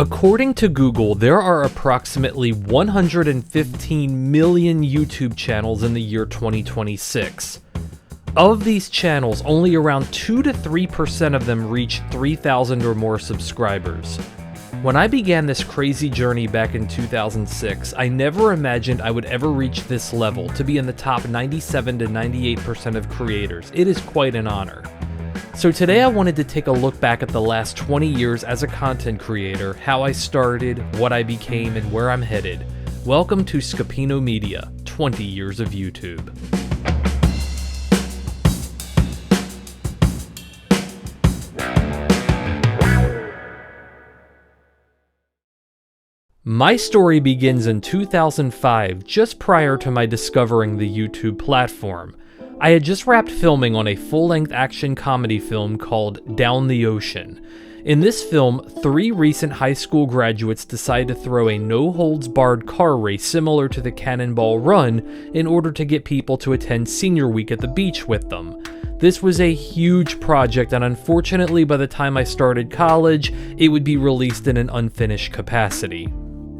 According to Google, there are approximately 115 million YouTube channels in the year 2026. Of these channels, only around 2 to 3% of them reach 3,000 or more subscribers. When I began this crazy journey back in 2006, I never imagined I would ever reach this level, to be in the top 97 to 98% of creators. It is quite an honor. So today I wanted to take a look back at the last 20 years as a content creator, how I started, what I became, and where I'm headed. Welcome to ScapinoMedia, 20 years of YouTube. My story begins in 2005, just prior to my discovering the YouTube platform. I had just wrapped filming on a full-length action comedy film called Down the Ocean. In this film, 3 recent high school graduates decide to throw a no-holds-barred car race similar to the Cannonball Run in order to get people to attend senior week at the beach with them. This was a huge project, and unfortunately by the time I started college, it would be released in an unfinished capacity.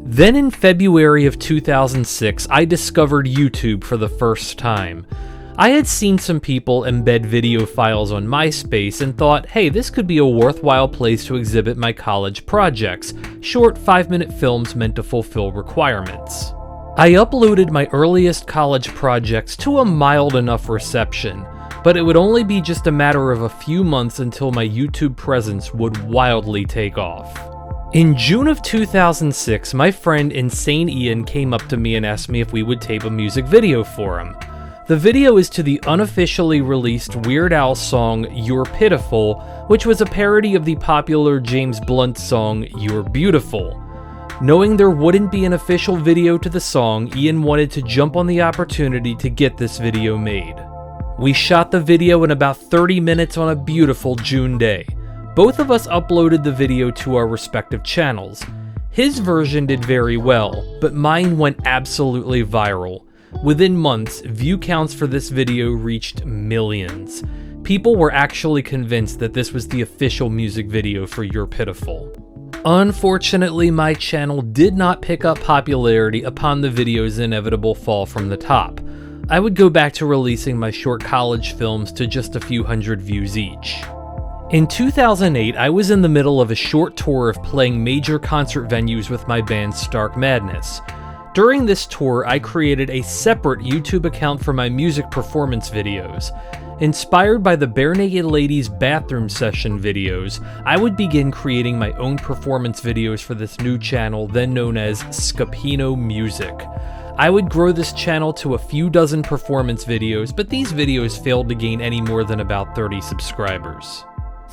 Then in February of 2006, I discovered YouTube for the first time. I had seen some people embed video files on MySpace and thought, hey, this could be a worthwhile place to exhibit my college projects, short 5-minute films meant to fulfill requirements. I uploaded my earliest college projects to a mild enough reception, but it would only be just a matter of a few months until my YouTube presence would wildly take off. In June of 2006, my friend Insane Ian came up to me and asked me if we would tape a music video for him. The video is to the unofficially released Weird Al song You're Pitiful, which was a parody of the popular James Blunt song You're Beautiful. Knowing there wouldn't be an official video to the song, Ian wanted to jump on the opportunity to get this video made. We shot the video in about 30 minutes on a beautiful June day. Both of us uploaded the video to our respective channels. His version did very well, but mine went absolutely viral. Within months, view counts for this video reached millions. People were actually convinced that this was the official music video for You're Pitiful. Unfortunately, my channel did not pick up popularity upon the video's inevitable fall from the top. I would go back to releasing my short college films to just a few hundred views each. In 2008, I was in the middle of a short tour of playing major concert venues with my band Stark Madness. During this tour, I created a separate YouTube account for my music performance videos. Inspired by the Bare Naked Ladies bathroom session videos, I would begin creating my own performance videos for this new channel, then known as ScapinoMedia. I would grow this channel to a few dozen performance videos, but these videos failed to gain any more than about 30 subscribers.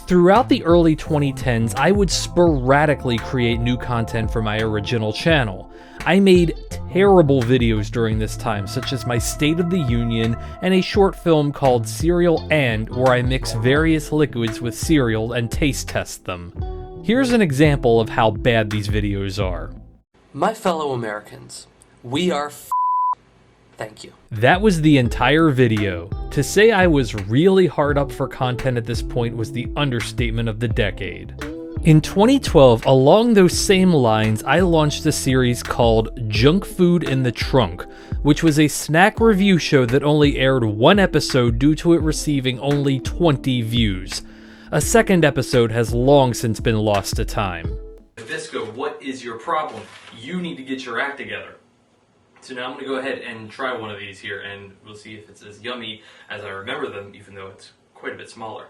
Throughout the early 2010s, I would sporadically create new content for my original channel. I made terrible videos during this time, such as my State of the Union and a short film called Cereal and, where I mix various liquids with cereal and taste test them. Here's an example of how bad these videos are. My fellow Americans, we are Thank you. That was the entire video. To say I was really hard up for content at this point was the understatement of the decade. In 2012, along those same lines, I launched a series called Junk Food in the Trunk, which was a snack review show that only aired 1 episode due to it receiving only 20 views. A second episode has long since been lost to time. Visco, what is your problem? You need to get your act together. So now I'm going to go ahead and try one of these here, and we'll see if it's as yummy as I remember them, even though it's quite a bit smaller.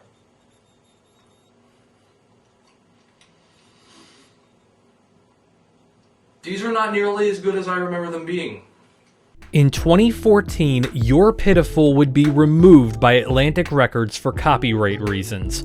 These are not nearly as good as I remember them being. In 2014, You're Pitiful would be removed by Atlantic Records for copyright reasons.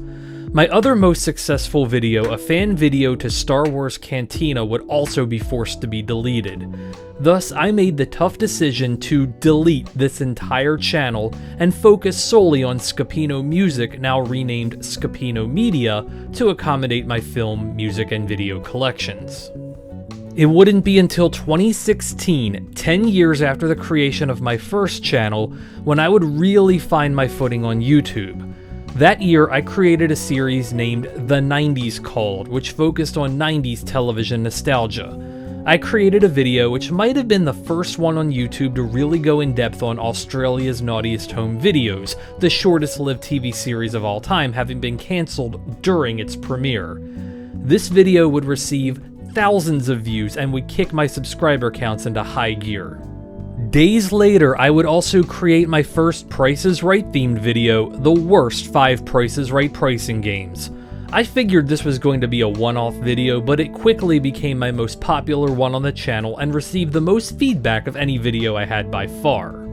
My other most successful video, a fan video to Star Wars Cantina, would also be forced to be deleted. Thus, I made the tough decision to delete this entire channel and focus solely on ScapinoMedia, now renamed ScapinoMedia, to accommodate my film, music, and video collections. It wouldn't be until 2016, 10 years after the creation of my first channel, when I would really find my footing on YouTube. That year, I created a series named The 90s Called, which focused on 90s television nostalgia. I created a video which might have been the first one on YouTube to really go in depth on Australia's Naughtiest Home Videos, the shortest lived TV series of all time, having been cancelled during its premiere. This video would receive thousands of views and would kick my subscriber counts into high gear. Days later, I would also create my first Price is Right themed video, The Worst 5 Price is Right Pricing Games. I figured this was going to be a one-off video, but it quickly became my most popular one on the channel and received the most feedback of any video I had by far.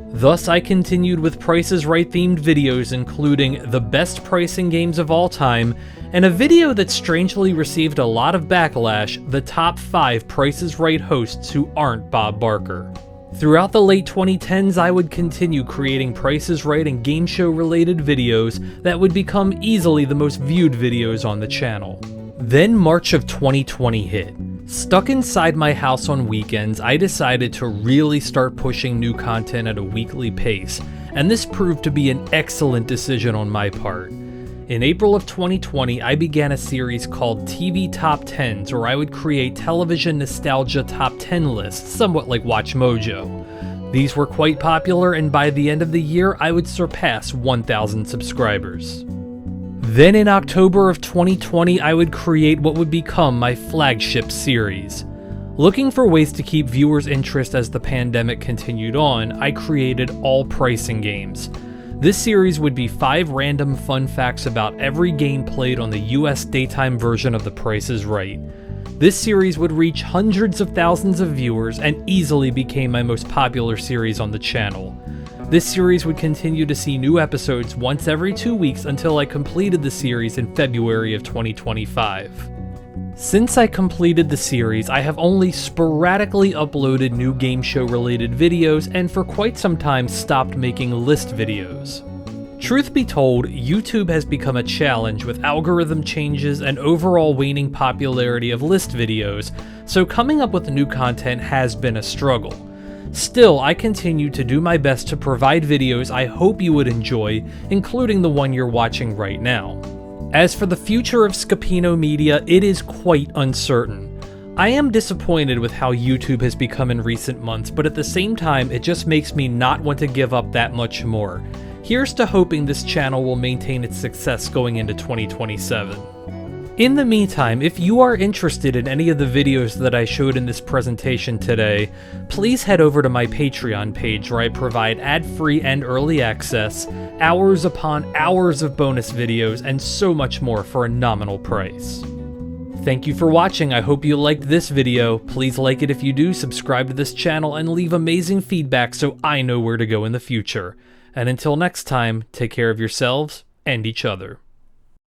Thus, I continued with Price is Right themed videos, including the best pricing games of all time, and a video that strangely received a lot of backlash, the top 5 Price is Right hosts who aren't Bob Barker. Throughout the late 2010s, I would continue creating Price is Right and game show related videos that would become easily the most viewed videos on the channel. Then March of 2020 hit. Stuck inside my house on weekends, I decided to really start pushing new content at a weekly pace, and this proved to be an excellent decision on my part. In April of 2020, I began a series called TV Top 10s, where I would create television nostalgia top 10 lists, somewhat like Watch Mojo. These were quite popular, and by the end of the year, I would surpass 1,000 subscribers. Then in October of 2020, I would create what would become my flagship series. Looking for ways to keep viewers' interest as the pandemic continued on, I created All Pricing Games. This series would be 5 random fun facts about every game played on the US daytime version of The Price is Right. This series would reach hundreds of thousands of viewers and easily became my most popular series on the channel. This series would continue to see new episodes once every 2 weeks until I completed the series in February of 2025. Since I completed the series, I have only sporadically uploaded new game show related videos and for quite some time stopped making list videos. Truth be told, YouTube has become a challenge with algorithm changes and overall waning popularity of list videos, so coming up with new content has been a struggle. Still, I continue to do my best to provide videos I hope you would enjoy, including the one you're watching right now. As for the future of ScapinoMedia, it is quite uncertain. I am disappointed with how YouTube has become in recent months, but at the same time, it just makes me not want to give up that much more. Here's to hoping this channel will maintain its success going into 2027. In the meantime, if you are interested in any of the videos that I showed in this presentation today, please head over to my Patreon page where I provide ad-free and early access, hours upon hours of bonus videos, and so much more for a nominal price. Thank you for watching. I hope you liked this video. Please like it if you do, subscribe to this channel, and leave amazing feedback so I know where to go in the future. And until next time, take care of yourselves and each other.